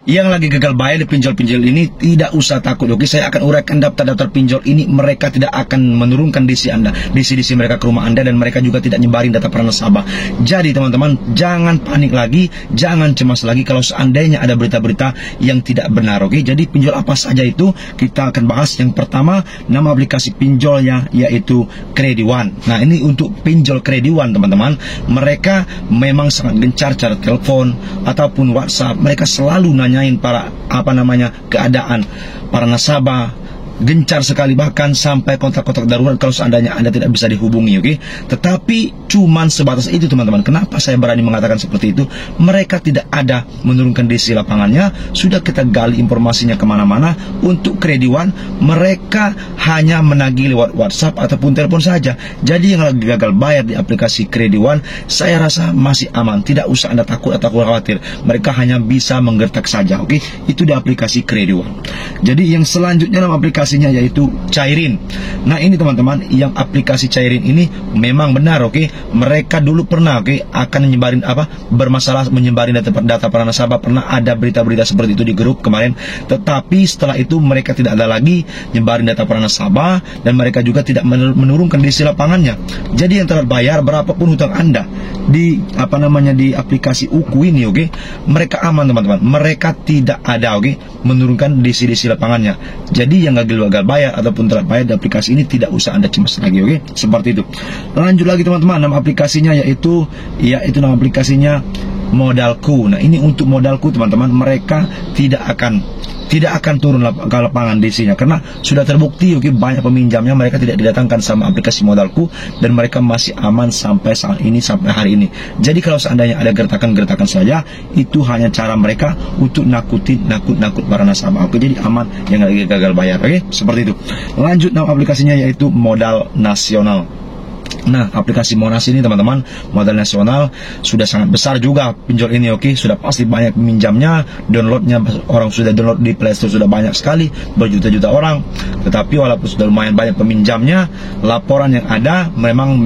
yang lagi gagal bayar di pinjol-pinjol ini tidak usah takut. Oke, saya akan uraikan daftar-daftar pinjol ini. Mereka tidak akan menurunkan DC Anda, DC mereka ke rumah Anda, dan mereka juga tidak nyebarin data para nasabah. Jadi teman-teman, jangan panik lagi, jangan cemas lagi kalau seandainya ada berita-berita yang tidak benar. Oke, jadi pinjol apa saja itu kita akan bahas. Yang pertama, nama aplikasi pinjolnya yaitu Kredi1. Nah, ini untuk pinjol Kredi1 teman-teman, mereka memang sangat gencar cara telepon ataupun WhatsApp. Mereka selalu nanyain keadaan para nasabah, gencar sekali, bahkan sampai kontak-kontak darurat kalau seandainya Anda tidak bisa dihubungi. Oke, tetapi cuman sebatas itu teman-teman. Kenapa saya berani mengatakan seperti itu? Mereka tidak ada menurunkan DC lapangannya. Sudah kita gali informasinya kemana-mana. Untuk Kredi1, mereka hanya menagih lewat WhatsApp ataupun telepon saja. Jadi yang lagi gagal bayar di aplikasi Kredi1, saya rasa masih aman. Tidak usah Anda takut atau khawatir. Mereka hanya bisa menggertak saja. Oke, itu di aplikasi Kredi1. Jadi yang selanjutnya nama aplikasinya yaitu Cairin. Nah, ini teman-teman, yang aplikasi Cairin ini memang benar. Oke, mereka dulu pernah akan menyebarin bermasalah menyebarin data para nasabah. Pernah ada berita-berita seperti itu di grup kemarin. Tetapi setelah itu mereka tidak ada lagi nyebarin data para nasabah, dan mereka juga tidak menurunkan DC lapangannya. Jadi yang terbayar berapapun hutang Anda di di aplikasi UKU ini, mereka aman teman-teman. Mereka tidak ada menurunkan DC lapangannya. Jadi yang gagal bayar ataupun telat bayar di aplikasi ini tidak usah Anda cemas lagi. Seperti itu. Lanjut lagi teman-teman, nama aplikasinya yaitu nama aplikasinya Modalku. Nah, ini untuk Modalku teman-teman, mereka tidak akan turun ke lapangan DC-nya karena sudah terbukti banyak peminjamnya mereka tidak didatangkan sama aplikasi Modalku, dan mereka masih aman sampai saat ini, sampai hari ini. Jadi kalau seandainya ada gertakan-gertakan saja, itu hanya cara mereka untuk nakut para nasabah. Jadi aman yang lagi gagal bayar. Seperti itu. Lanjut, nama aplikasinya yaitu Modal Nasional. Nah, aplikasi Monas ini teman-teman, modal nasional, sudah sangat besar juga pinjol ini. Sudah pasti banyak peminjamnya, downloadnya orang sudah download di Play Store sudah banyak sekali, berjuta-juta orang. Tetapi walaupun sudah lumayan banyak peminjamnya, laporan yang ada memang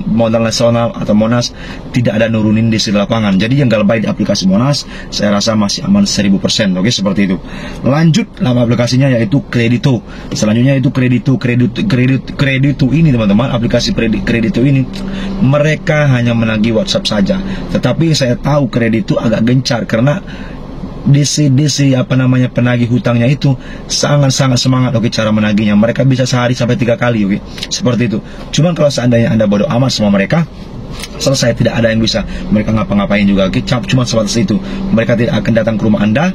modal nasional atau Monas tidak ada nurunin di lapangan. Jadi yang gagal bayar di aplikasi Monas, saya rasa masih aman 1000%. Seperti itu. Lanjut, nama aplikasinya yaitu Kredi2. Selanjutnya itu Kredi2 ini teman-teman, aplikasi Kredi2 ini mereka hanya menagih WhatsApp saja. Tetapi saya tahu Kredi2 agak gencar karena DC penagih hutangnya itu sangat semangat. Cara menagihnya mereka bisa sehari sampai 3 kali. Seperti itu. Cuman kalau seandainya Anda bodoh amat sama mereka, selesai, tidak ada yang bisa mereka ngapa-ngapain juga. Cuma sebatas itu. Mereka tidak akan datang ke rumah Anda,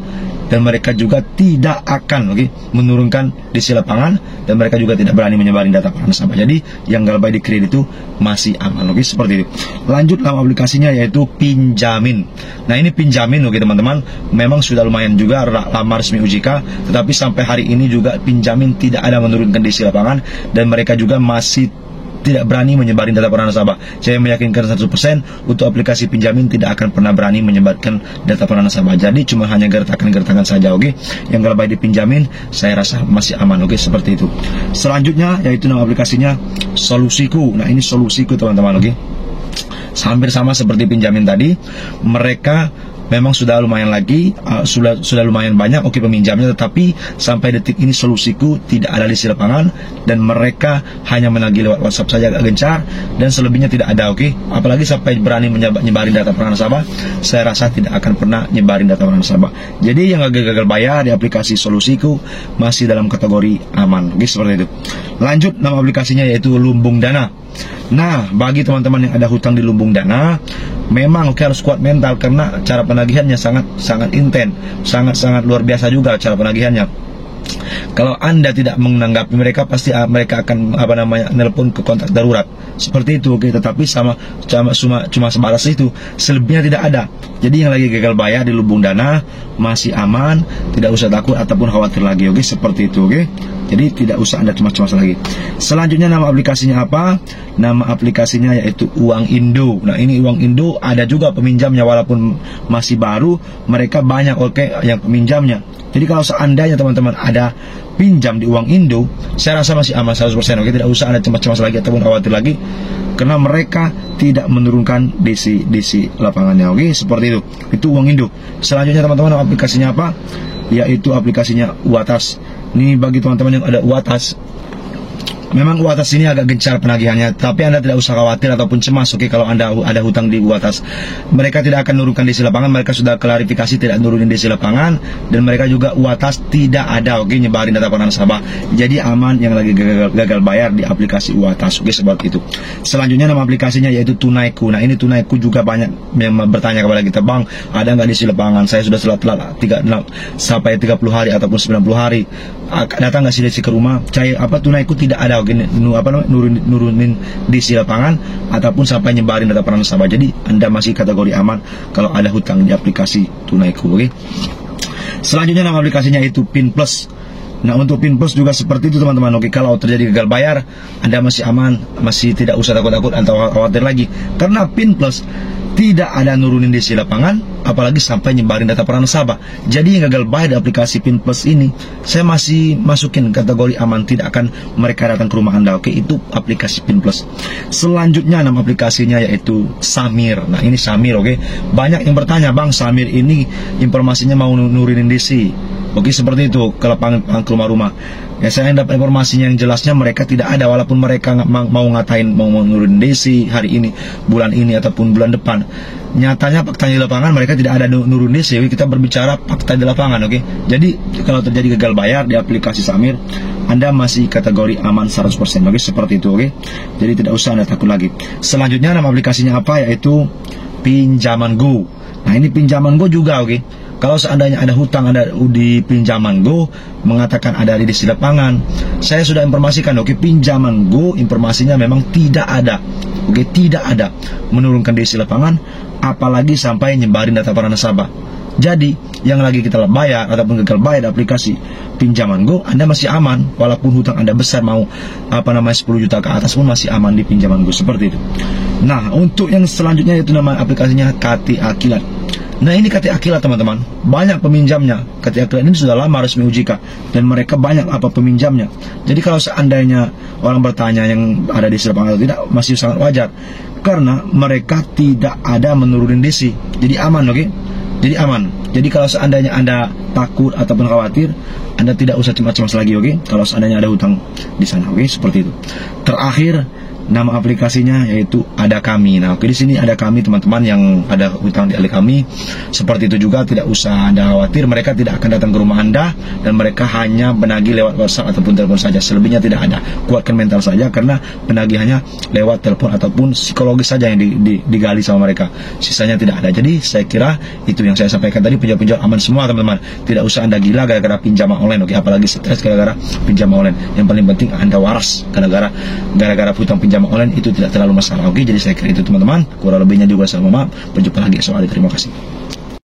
dan mereka juga tidak akan menurunkan DC lapangan, dan mereka juga tidak berani menyebarin data para nasabah. Jadi yang gagal bayar di Kredi itu masih aman. Seperti itu. Lanjut, nama aplikasinya yaitu Pinjamin. Nah, ini Pinjamin teman-teman, memang sudah lumayan juga lama resmi OJK, tetapi sampai hari ini juga Pinjamin tidak ada menurunkan DC lapangan, dan mereka juga masih tidak berani menyebarin data para nasabah. Saya meyakinkan 100% untuk aplikasi Pinjamin tidak akan pernah berani menyebarkan data para nasabah. Jadi cuma hanya gertakan saja. Yang gagal bayar di Pinjamin, saya rasa masih aman. Seperti itu. Selanjutnya yaitu nama aplikasinya Solusiku. Nah, ini Solusiku teman-teman. Hampir sama seperti Pinjamin tadi. Mereka memang sudah lumayan sudah lumayan banyak peminjamnya, tetapi sampai detik ini Solusiku tidak ada di lapangan, dan mereka hanya menagih lewat WhatsApp saja agak gencar, dan selebihnya tidak ada. Apalagi sampai berani nyebarin data para nasabah, saya rasa tidak akan pernah nyebarin data para nasabah. Jadi yang gagal bayar di aplikasi Solusiku masih dalam kategori aman. Seperti itu. Lanjut, nama aplikasinya yaitu Lumbung Dana. Nah, bagi teman-teman yang ada hutang di Lumbung Dana, memang harus kuat mental karena cara penagihannya sangat intens, sangat luar biasa juga cara penagihannya. Kalau Anda tidak menanggapi mereka, pasti mereka akan nelpon ke kontak darurat. Seperti itu. Tetapi cuma sebatas itu, selebihnya tidak ada. Jadi yang lagi gagal bayar di Lumbung Dana masih aman, tidak usah takut ataupun khawatir lagi. Seperti itu. Jadi tidak usah Anda cemas-cemas lagi. Selanjutnya nama aplikasinya apa? Nama aplikasinya yaitu Uang Indo. Nah, ini Uang Indo ada juga peminjamnya, walaupun masih baru, mereka banyak yang peminjamnya. Jadi kalau seandainya teman-teman ada pinjam di Uang Indo, saya rasa masih aman 100%. Oke, tidak usah Anda cemas-cemas lagi ataupun khawatir lagi, karena mereka tidak menurunkan DC lapangannya. Oke, seperti itu. Itu Uang Indo. Selanjutnya teman-teman, aplikasinya apa? Yaitu aplikasinya Uatas. Ini bagi teman-teman yang ada Uatas. Memang Uatas ini agak gencar penagihannya, tapi Anda tidak usah khawatir ataupun cemas. Oke, kalau Anda ada hutang di Uatas, mereka tidak akan menurunkan DC lapangan. Mereka sudah klarifikasi tidak nurunin DC lapangan, dan mereka juga Uatas tidak ada nyebarin data para nasabah. Jadi aman yang lagi gagal bayar di aplikasi Uatas. Oke, seperti itu. Selanjutnya nama aplikasinya yaitu Tunaiku. Nah, ini Tunaiku juga banyak yang bertanya kepada kita, Bang, ada nggak DC lapangan? Saya sudah telat sampai 30 hari ataupun 90 hari. Datang nggak sih DC ke rumah? Tunaiku tidak ada nurunin DC lapangan ataupun sampai nyebarin data para nasabah. Jadi Anda masih kategori aman kalau ada hutang di aplikasi Tunaiku. Oke. Selanjutnya nama aplikasinya itu Pin Plus. Nah, untuk Pin Plus juga seperti itu teman-teman. Oke, kalau terjadi gagal bayar, Anda masih aman, masih tidak usah takut-takut atau khawatir lagi, karena Pin Plus tidak ada nurunin DC lapangan, apalagi sampai nyebarin data para nasabah. Jadi yang gagal bayar di aplikasi Pin Plus ini, saya masih masukin kategori aman, tidak akan mereka datang ke rumah Anda. Oke, itu aplikasi Pin Plus. Selanjutnya nama aplikasinya yaitu Samir. Nah, ini Samir. Oke, banyak yang bertanya, Bang, Samir ini informasinya mau nurunin DC. Oke, seperti itu, ke lapangan, ke rumah-rumah. Ya, saya dapat informasinya yang jelasnya mereka tidak ada, walaupun mereka mau ngatain mau nurunin DC hari ini, bulan ini ataupun bulan depan. Nyatanya fakta di lapangan mereka tidak ada nurunin DC. Kita berbicara fakta di lapangan. Oke. Jadi kalau terjadi gagal bayar di aplikasi Samir, Anda masih kategori aman 100%. Oke, seperti itu. Oke. Jadi tidak usah Anda takut lagi. Selanjutnya nama aplikasinya apa? Yaitu Pinjaman Go. Nah, ini Pinjaman Go juga. Oke. Kalau seandainya ada hutang Anda di Pinjaman Go, mengatakan ada di DC lapangan, saya sudah informasikan. Oke, Pinjaman Go informasinya memang tidak ada. Oke, tidak ada menurunkan DC lapangan, apalagi sampai nyebarin data para nasabah. Jadi yang lagi kita bayar ataupun gagal bayar di aplikasi Pinjaman Go, Anda masih aman, walaupun hutang Anda besar, mau 10 juta ke atas pun masih aman di Pinjaman Go, seperti itu. Nah, untuk yang selanjutnya itu nama aplikasinya KTA Kilat. Nah, ini KTA Kilat teman-teman, banyak peminjamnya. KTA Kilat ini sudah lama resmi OJK, dan mereka banyak peminjamnya. Jadi kalau seandainya orang bertanya yang ada di lapangan atau tidak, masih sangat wajar, karena mereka tidak ada menurunin DC. Jadi aman. Oke. Jadi aman. Jadi kalau seandainya Anda takut ataupun khawatir, Anda tidak usah cemas-cemas lagi. Oke. Kalau seandainya ada hutang di sana. Oke, seperti itu. Terakhir, nama aplikasinya yaitu Ada Kami. Nah, oke, di sini ada kami teman-teman yang ada hutang di Ada Kami. Seperti itu juga, tidak usah Anda khawatir, mereka tidak akan datang ke rumah Anda, dan mereka hanya menagih lewat WhatsApp ataupun telepon saja. Selebihnya tidak ada. Kuatkan mental saja, karena penagihannya lewat telepon ataupun psikologis saja yang digali sama mereka. Sisanya tidak ada. Jadi saya kira itu yang saya sampaikan tadi. Pinjam-pinjam aman semua teman-teman. Tidak usah Anda gila gara-gara pinjaman online. Oke, apalagi stres gara-gara pinjaman online. Yang paling penting Anda waras gara-gara hutang pinjaman online itu tidak terlalu masalah. Oke, jadi saya kira itu teman-teman. Kurang lebihnya juga saya mohon maaf. Berjumpa lagi esok hari. Terima kasih.